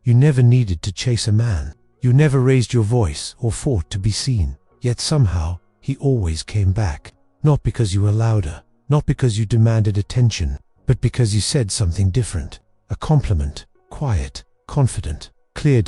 You never needed to chase a man. You never raised your voice or fought to be seen. Yet somehow, he always came back. Not because you were louder, not because you demanded attention, but because you said something different. A compliment, quiet, confident, clear.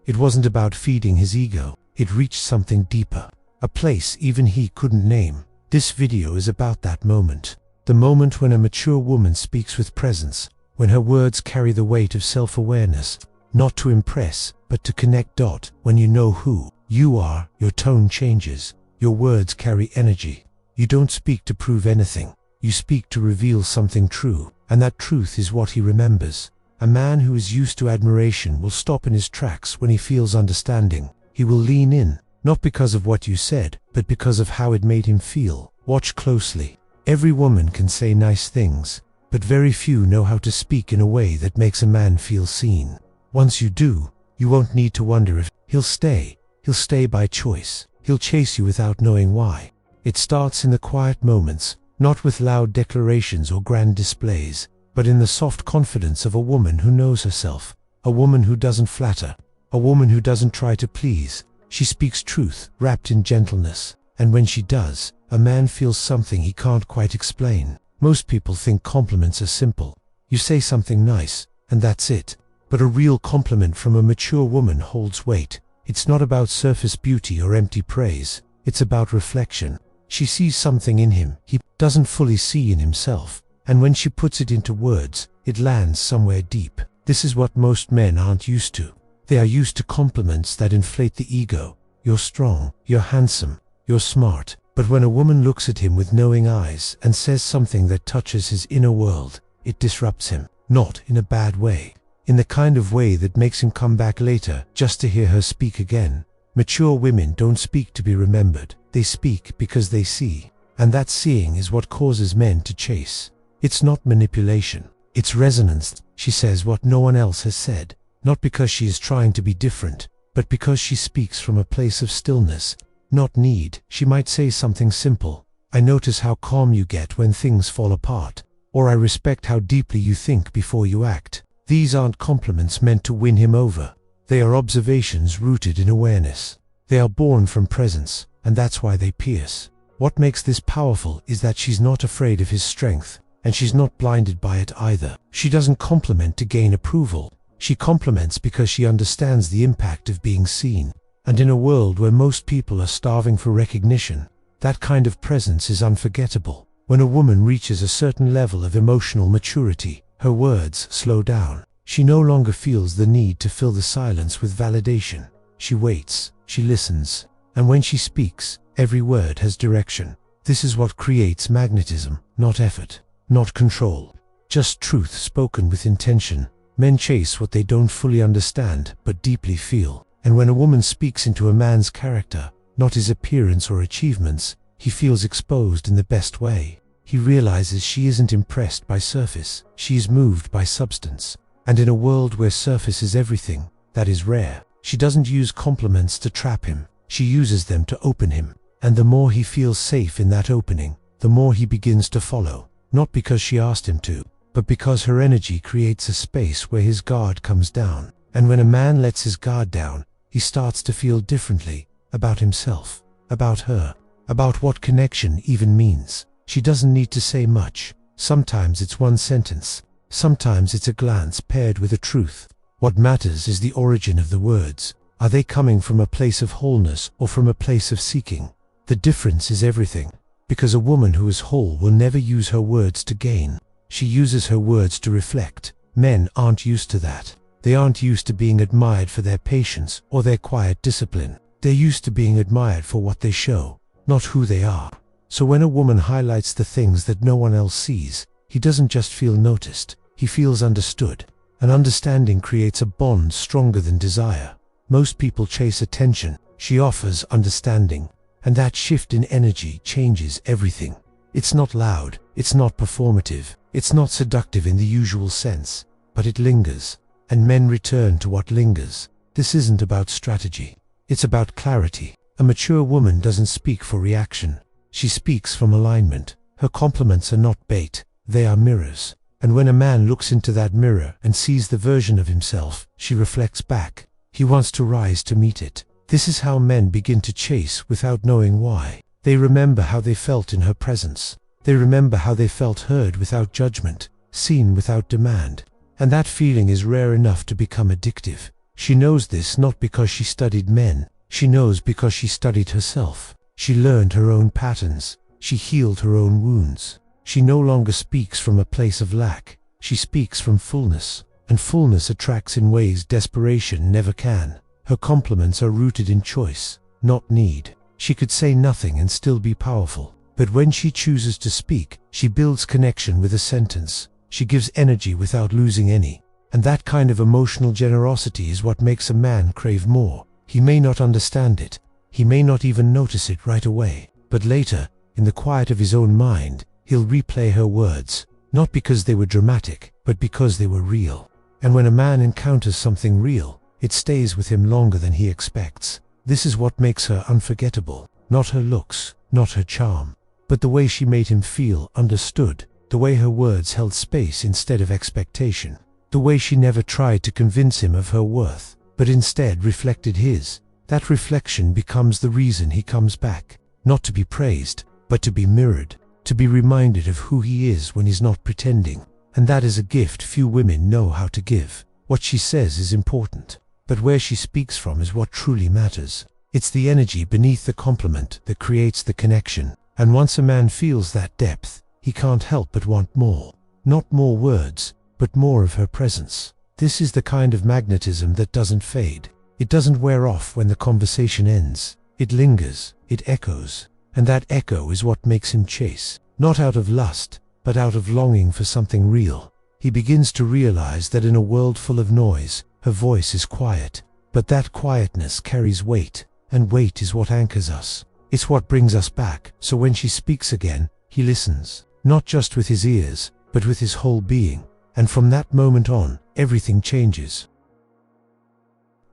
It wasn't about feeding his ego. It reached something deeper. A place even he couldn't name. This video is about that moment. The moment when a mature woman speaks with presence, when her words carry the weight of self-awareness, not to impress, but to connect. When you know who you are, your tone changes. Your words carry energy. You don't speak to prove anything. You speak to reveal something true, and that truth is what he remembers. A man who is used to admiration will stop in his tracks when he feels understanding. He will lean in, not because of what you said, but because of how it made him feel. Watch closely. Every woman can say nice things, but very few know how to speak in a way that makes a man feel seen. Once you do, you won't need to wonder if he'll stay. He'll stay by choice. He'll chase you without knowing why. It starts in the quiet moments, not with loud declarations or grand displays, but in the soft confidence of a woman who knows herself, a woman who doesn't flatter, a woman who doesn't try to please. She speaks truth, wrapped in gentleness, and when she does, a man feels something he can't quite explain. Most people think compliments are simple. You say something nice, and that's it. But a real compliment from a mature woman holds weight. It's not about surface beauty or empty praise. It's about reflection. She sees something in him he doesn't fully see in himself, and when she puts it into words, it lands somewhere deep. This is what most men aren't used to. They are used to compliments that inflate the ego. You're strong, you're handsome, you're smart. But when a woman looks at him with knowing eyes and says something that touches his inner world, it disrupts him. Not in a bad way. In the kind of way that makes him come back later just to hear her speak again. Mature women don't speak to be remembered. They speak because they see. And that seeing is what causes men to chase. It's not manipulation. It's resonance. She says what no one else has said. Not because she is trying to be different, but because she speaks from a place of stillness, not need. She might say something simple. I notice how calm you get when things fall apart. Or I respect how deeply you think before you act. These aren't compliments meant to win him over. They are observations rooted in awareness. They are born from presence, and that's why they pierce. What makes this powerful is that she's not afraid of his strength, and she's not blinded by it either. She doesn't compliment to gain approval. She compliments because she understands the impact of being seen. And in a world where most people are starving for recognition, that kind of presence is unforgettable. When a woman reaches a certain level of emotional maturity, her words slow down. She no longer feels the need to fill the silence with validation. She waits, she listens, and when she speaks, every word has direction. This is what creates magnetism, not effort, not control. Just truth spoken with intention. Men chase what they don't fully understand, but deeply feel. And when a woman speaks into a man's character, not his appearance or achievements, he feels exposed in the best way. He realizes she isn't impressed by surface, she is moved by substance. And in a world where surface is everything, that is rare. She doesn't use compliments to trap him, she uses them to open him. And the more he feels safe in that opening, the more he begins to follow. Not because she asked him to, but because her energy creates a space where his guard comes down. And when a man lets his guard down, he starts to feel differently about himself, about her, about what connection even means. She doesn't need to say much. Sometimes it's one sentence. Sometimes it's a glance paired with a truth. What matters is the origin of the words. Are they coming from a place of wholeness or from a place of seeking? The difference is everything. Because a woman who is whole will never use her words to gain. She uses her words to reflect. Men aren't used to that. They aren't used to being admired for their patience or their quiet discipline. They're used to being admired for what they show, not who they are. So when a woman highlights the things that no one else sees, he doesn't just feel noticed, he feels understood. An understanding creates a bond stronger than desire. Most people chase attention. She offers understanding. And that shift in energy changes everything. It's not loud, it's not performative, it's not seductive in the usual sense, but it lingers. And men return to what lingers. This isn't about strategy. It's about clarity. A mature woman doesn't speak for reaction. She speaks from alignment. Her compliments are not bait, they are mirrors. And when a man looks into that mirror and sees the version of himself, she reflects back. He wants to rise to meet it. This is how men begin to chase without knowing why. They remember how they felt in her presence. They remember how they felt heard without judgment, seen without demand. And that feeling is rare enough to become addictive. She knows this not because she studied men. She knows because she studied herself. She learned her own patterns. She healed her own wounds. She no longer speaks from a place of lack. She speaks from fullness. And fullness attracts in ways desperation never can. Her compliments are rooted in choice, not need. She could say nothing and still be powerful. But when she chooses to speak, she builds connection with a sentence. She gives energy without losing any. And that kind of emotional generosity is what makes a man crave more. He may not understand it. He may not even notice it right away. But later, in the quiet of his own mind, he'll replay her words. Not because they were dramatic, but because they were real. And when a man encounters something real, it stays with him longer than he expects. This is what makes her unforgettable. Not her looks, not her charm, but the way she made him feel understood. The way her words held space instead of expectation. The way she never tried to convince him of her worth, but instead reflected his. That reflection becomes the reason he comes back. Not to be praised, but to be mirrored. To be reminded of who he is when he's not pretending. And that is a gift few women know how to give. What she says is important, but where she speaks from is what truly matters. It's the energy beneath the compliment that creates the connection. And once a man feels that depth, he can't help but want more. Not more words, but more of her presence. This is the kind of magnetism that doesn't fade. It doesn't wear off when the conversation ends. It lingers, it echoes. And that echo is what makes him chase. Not out of lust, but out of longing for something real. He begins to realize that in a world full of noise, her voice is quiet. But that quietness carries weight, and weight is what anchors us. It's what brings us back. So when she speaks again, he listens. Not just with his ears, but with his whole being. And from that moment on, everything changes.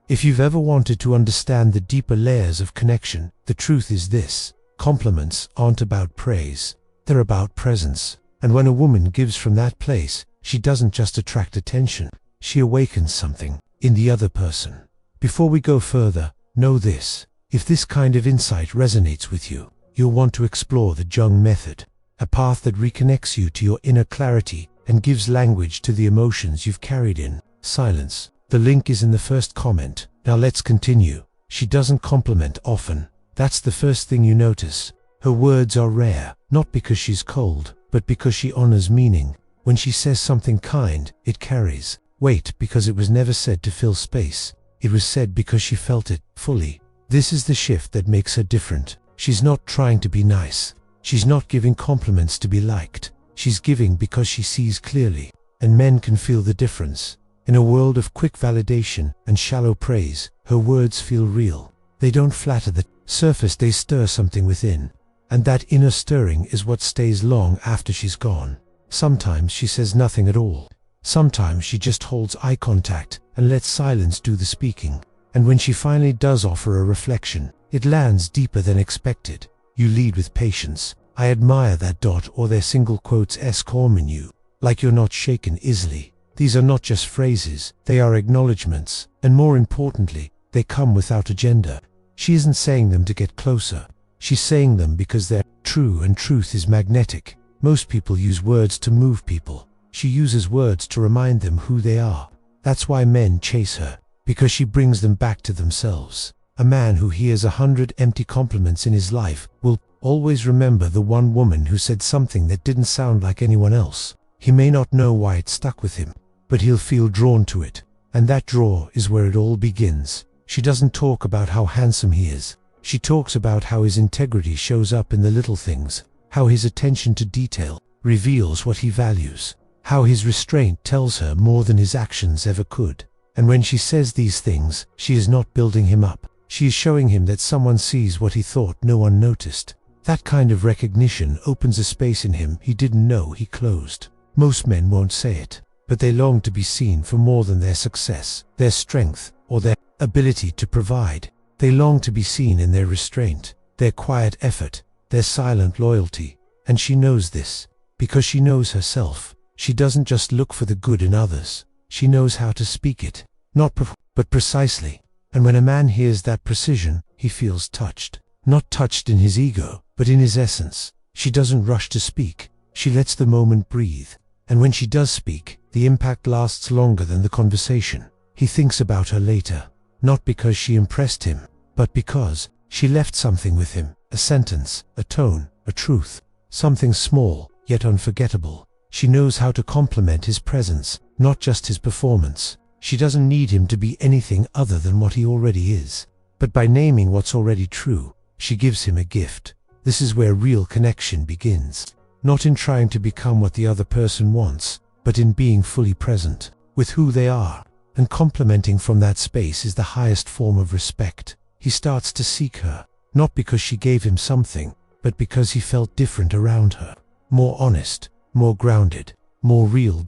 If you've ever wanted to understand the deeper layers of connection, the truth is this. Compliments aren't about praise. They're about presence. And when a woman gives from that place, she doesn't just attract attention. She awakens something in the other person. Before we go further, know this. If this kind of insight resonates with you, you'll want to explore the JUNG method. A path that reconnects you to your inner clarity and gives language to the emotions you've carried in silence. The link is in the first comment. Now let's continue. She doesn't compliment often. That's the first thing you notice. Her words are rare, not because she's cold, but because she honors meaning. When she says something kind, it carries weight because it was never said to fill space. It was said because she felt it fully. This is the shift that makes her different. She's not trying to be nice. She's not giving compliments to be liked. She's giving because she sees clearly. And men can feel the difference. In a world of quick validation and shallow praise, her words feel real. They don't flatter the surface, they stir something within. And that inner stirring is what stays long after she's gone. Sometimes she says nothing at all. Sometimes she just holds eye contact and lets silence do the speaking. And when she finally does offer a reflection, it lands deeper than expected. You lead with patience. I admire that dot or their single quotes calm in you, like you're not shaken easily. These are not just phrases, they are acknowledgements, and more importantly, they come without agenda. She isn't saying them to get closer. She's saying them because they're true, and truth is magnetic. Most people use words to move people. She uses words to remind them who they are. That's why men chase her, because she brings them back to themselves. A man who hears 100 empty compliments in his life will always remember the one woman who said something that didn't sound like anyone else. He may not know why it stuck with him, but he'll feel drawn to it. And that draw is where it all begins. She doesn't talk about how handsome he is. She talks about how his integrity shows up in the little things, how his attention to detail reveals what he values, how his restraint tells her more than his actions ever could. And when she says these things, she is not building him up. She is showing him that someone sees what he thought no one noticed. That kind of recognition opens a space in him he didn't know he closed. Most men won't say it, but they long to be seen for more than their success, their strength, or their ability to provide. They long to be seen in their restraint, their quiet effort, their silent loyalty. And she knows this, because she knows herself. She doesn't just look for the good in others. She knows how to speak it, but precisely. And when a man hears that precision, he feels touched. Not touched in his ego, but in his essence. She doesn't rush to speak. She lets the moment breathe. And when she does speak, the impact lasts longer than the conversation. He thinks about her later, not because she impressed him, but because she left something with him, a sentence, a tone, a truth, something small, yet unforgettable. She knows how to compliment his presence, not just his performance. She doesn't need him to be anything other than what he already is. But by naming what's already true, she gives him a gift. This is where real connection begins. Not in trying to become what the other person wants, but in being fully present with who they are. And complimenting from that space is the highest form of respect. He starts to seek her, not because she gave him something, but because he felt different around her. More honest, more grounded, more real.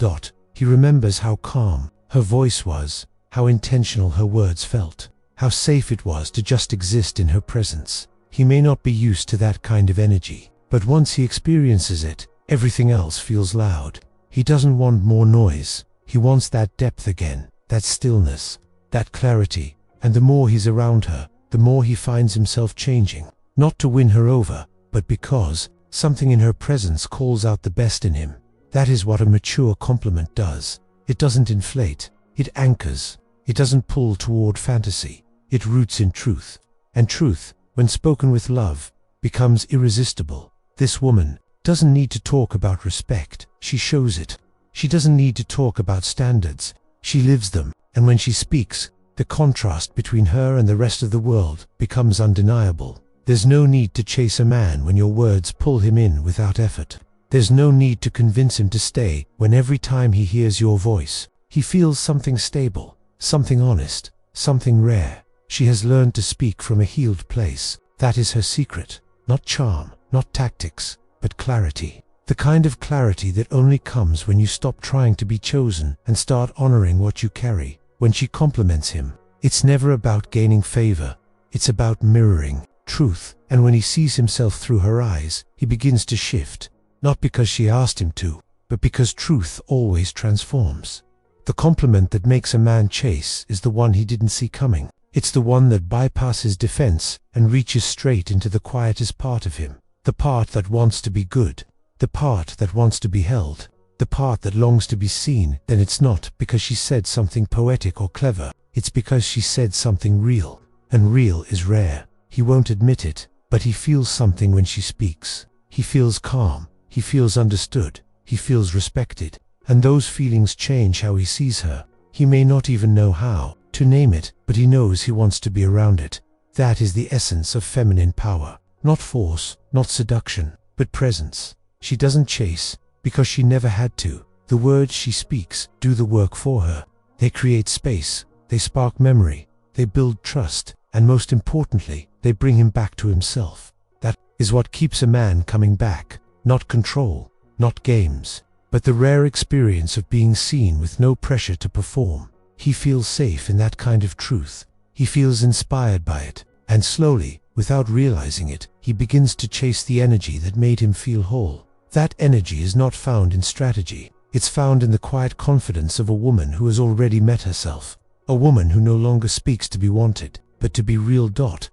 He remembers how calm her voice was, how intentional her words felt, how safe it was to just exist in her presence. He may not be used to that kind of energy, but once he experiences it, everything else feels loud. He doesn't want more noise. He wants that depth again, that stillness, that clarity. And the more he's around her, the more he finds himself changing. Not to win her over, but because something in her presence calls out the best in him. That is what a mature compliment does. It doesn't inflate, it anchors. It doesn't pull toward fantasy. It roots in truth. And truth, when spoken with love, becomes irresistible. This woman doesn't need to talk about respect. She shows it. She doesn't need to talk about standards. She lives them. And when she speaks, the contrast between her and the rest of the world becomes undeniable. There's no need to chase a man when your words pull him in without effort. There's no need to convince him to stay when every time he hears your voice, he feels something stable, something honest, something rare. She has learned to speak from a healed place. That is her secret. Not charm, not tactics, but clarity. The kind of clarity that only comes when you stop trying to be chosen and start honoring what you carry. When she compliments him, it's never about gaining favor. It's about mirroring truth. And when he sees himself through her eyes, he begins to shift. Not because she asked him to, but because truth always transforms. The compliment that makes a man chase is the one he didn't see coming. It's the one that bypasses defense and reaches straight into the quietest part of him. The part that wants to be good. The part that wants to be held. The part that longs to be seen. Then it's not because she said something poetic or clever. It's because she said something real. And real is rare. He won't admit it, but he feels something when she speaks. He feels calm. He feels understood. He feels respected. And those feelings change how he sees her. He may not even know how to name it, but he knows he wants to be around it. That is the essence of feminine power. Not force, not seduction, but presence. She doesn't chase because she never had to. The words she speaks do the work for her. They create space. They spark memory. They build trust. And most importantly, they bring him back to himself. That is what keeps a man coming back. Not control, not games, but the rare experience of being seen with no pressure to perform. He feels safe in that kind of truth. He feels inspired by it. And slowly, without realizing it, he begins to chase the energy that made him feel whole. That energy is not found in strategy. It's found in the quiet confidence of a woman who has already met herself. A woman who no longer speaks to be wanted, but to be real.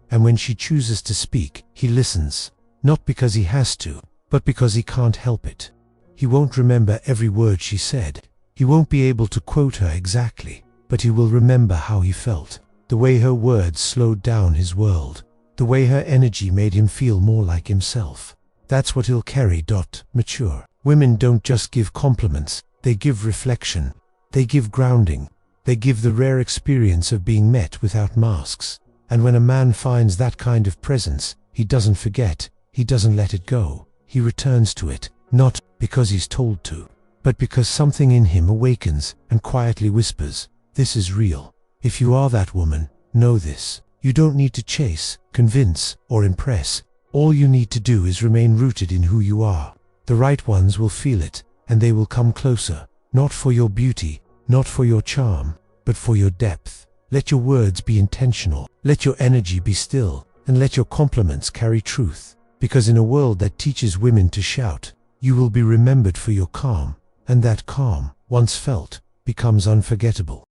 And when she chooses to speak, he listens. Not because he has to, but because he can't help it. He won't remember every word she said. He won't be able to quote her exactly, but he will remember how he felt. The way her words slowed down his world. The way her energy made him feel more like himself. That's what he'll carry. Mature women don't just give compliments, they give reflection. They give grounding. They give the rare experience of being met without masks. And when a man finds that kind of presence, he doesn't forget, he doesn't let it go. He returns to it, not because he's told to, but because something in him awakens and quietly whispers, "This is real." If you are that woman, know this. You don't need to chase, convince, or impress. All you need to do is remain rooted in who you are. The right ones will feel it, and they will come closer, not for your beauty, not for your charm, but for your depth. Let your words be intentional. Let your energy be still, and let your compliments carry truth. Because in a world that teaches women to shout, you will be remembered for your calm, and that calm, once felt, becomes unforgettable.